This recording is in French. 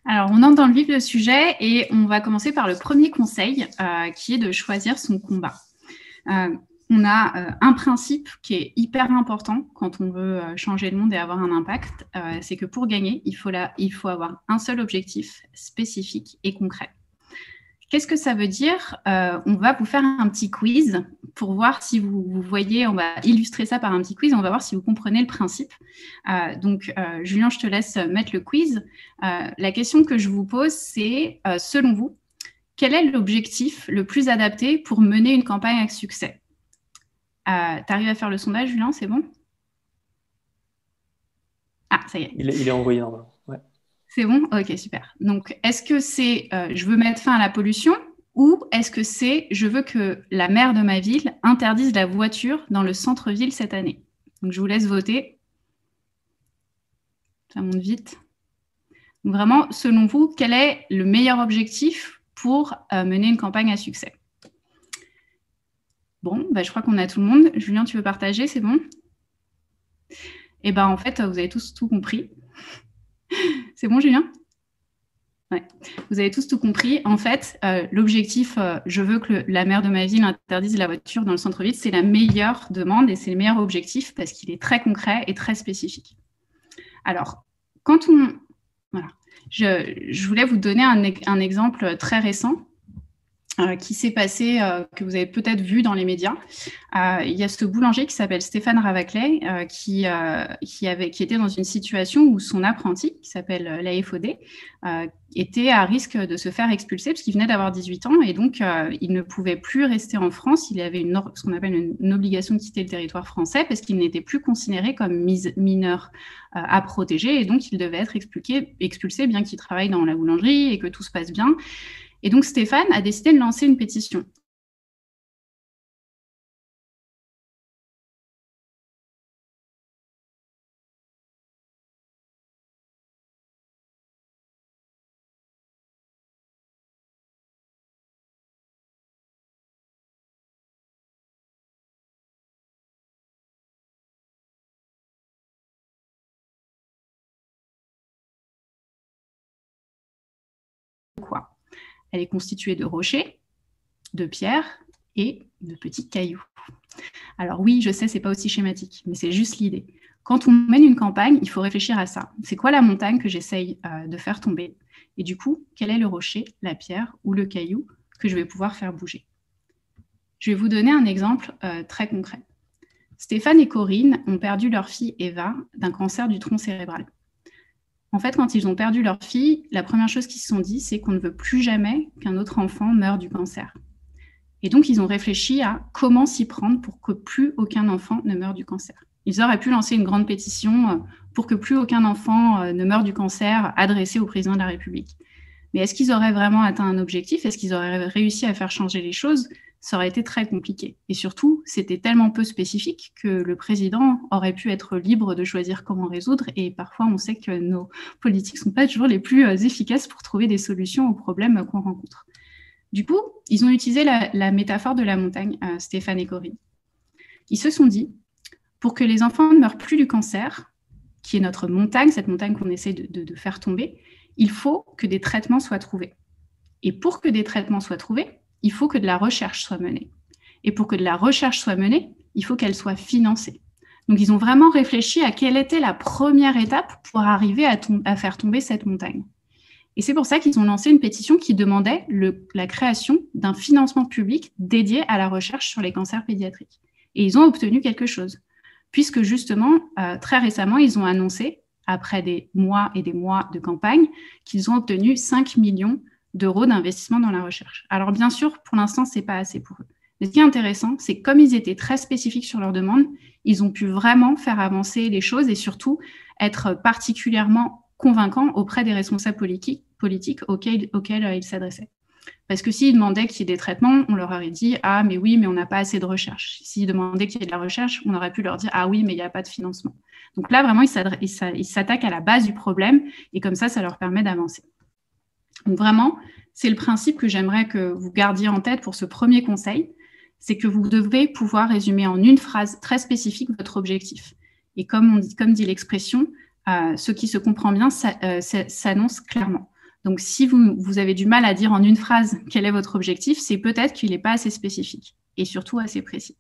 Alors, on entre dans le vif du sujet et on va commencer par le premier conseil qui est de choisir son combat. On a un principe qui est hyper important quand on veut changer le monde et avoir un impact, c'est que pour gagner, il faut avoir un seul objectif spécifique et concret. Qu'est-ce que ça veut dire? On va vous faire un petit quiz pour voir si vous voyez, on va illustrer ça par un petit quiz, on va voir si vous comprenez le principe. Julien, je te laisse mettre le quiz. La question que je vous pose, c'est, selon vous, quel est l'objectif le plus adapté pour mener une campagne avec succès? Tu arrives à faire le sondage, Julien, c'est bon? Ah, ça y est. Il est envoyé normalement. Ouais. C'est bon? Ok, super. Donc, est-ce que c'est je veux mettre fin à la pollution ou est-ce que c'est je veux que la maire de ma ville interdise la voiture dans le centre-ville cette année? Donc, je vous laisse voter. Ça monte vite. Donc, vraiment, selon vous, quel est le meilleur objectif pour mener une campagne à succès? Bon, je crois qu'on a tout le monde. Julien, tu veux partager? C'est bon? Eh bien, en fait, vous avez tous tout compris. C'est bon, Julien? Ouais. Vous avez tous tout compris. En fait, l'objectif, je veux que la maire de ma ville interdise la voiture dans le centre-ville, c'est la meilleure demande et c'est le meilleur objectif parce qu'il est très concret et très spécifique. Alors, quand on... Voilà. Je voulais vous donner un exemple très récent qui s'est passé, que vous avez peut-être vu dans les médias. Il y a ce boulanger qui s'appelle Stéphane Ravaclet, qui était dans une situation où son apprenti, qui s'appelle l'AFOD, était à risque de se faire expulser parce qu'il venait d'avoir 18 ans et donc il ne pouvait plus rester en France. Il avait ce qu'on appelle une obligation de quitter le territoire français parce qu'il n'était plus considéré comme mineur à protéger et donc il devait être expulsé bien qu'il travaille dans la boulangerie et que tout se passe bien. Et donc Stéphane a décidé de lancer une pétition. Quoi? Elle est constituée de rochers, de pierres et de petits cailloux. Alors oui, je sais, c'est pas aussi schématique, mais c'est juste l'idée. Quand on mène une campagne, il faut réfléchir à ça. C'est quoi la montagne que j'essaye de faire tomber? Et du coup, quel est le rocher, la pierre ou le caillou que je vais pouvoir faire bouger? Je vais vous donner un exemple très concret. Stéphane et Corinne ont perdu leur fille Eva d'un cancer du tronc cérébral. En fait, quand ils ont perdu leur fille, la première chose qu'ils se sont dit, c'est qu'on ne veut plus jamais qu'un autre enfant meure du cancer. Et donc, ils ont réfléchi à comment s'y prendre pour que plus aucun enfant ne meure du cancer. Ils auraient pu lancer une grande pétition pour que plus aucun enfant ne meure du cancer adressée au président de la République. Mais est-ce qu'ils auraient vraiment atteint un objectif? Est-ce qu'ils auraient réussi à faire changer les choses? Ça aurait été très compliqué. Et surtout, c'était tellement peu spécifique que le président aurait pu être libre de choisir comment résoudre. Et parfois, on sait que nos politiques ne sont pas toujours les plus efficaces pour trouver des solutions aux problèmes qu'on rencontre. Du coup, ils ont utilisé la métaphore de la montagne, Stéphane et Corinne. Ils se sont dit, pour que les enfants ne meurent plus du cancer, qui est notre montagne, cette montagne qu'on essaie de faire tomber, il faut que des traitements soient trouvés. Et pour que des traitements soient trouvés, il faut que de la recherche soit menée. Et pour que de la recherche soit menée, il faut qu'elle soit financée. Donc, ils ont vraiment réfléchi à quelle était la première étape pour arriver à faire tomber cette montagne. Et c'est pour ça qu'ils ont lancé une pétition qui demandait la création d'un financement public dédié à la recherche sur les cancers pédiatriques. Et ils ont obtenu quelque chose, puisque justement, très récemment, ils ont annoncé, après des mois et des mois de campagne, qu'ils ont obtenu 5 millions d'euros d'investissement dans la recherche. Alors bien sûr, pour l'instant, ce n'est pas assez pour eux. Mais ce qui est intéressant, c'est que comme ils étaient très spécifiques sur leurs demandes, ils ont pu vraiment faire avancer les choses et surtout être particulièrement convaincant auprès des responsables politiques auxquels ils s'adressaient. Parce que s'ils demandaient qu'il y ait des traitements, on leur aurait dit « Ah, mais oui, mais on n'a pas assez de recherche ». S'ils demandaient qu'il y ait de la recherche, on aurait pu leur dire « Ah oui, mais il n'y a pas de financement ». Donc là, vraiment, ils s'attaquent à la base du problème et comme ça leur permet d'avancer. Donc vraiment, c'est le principe que j'aimerais que vous gardiez en tête pour ce premier conseil, c'est que vous devez pouvoir résumer en une phrase très spécifique votre objectif. Et comme dit l'expression, ce qui se comprend bien s'annonce clairement. Donc, si vous avez du mal à dire en une phrase quel est votre objectif, c'est peut-être qu'il n'est pas assez spécifique et surtout assez précis.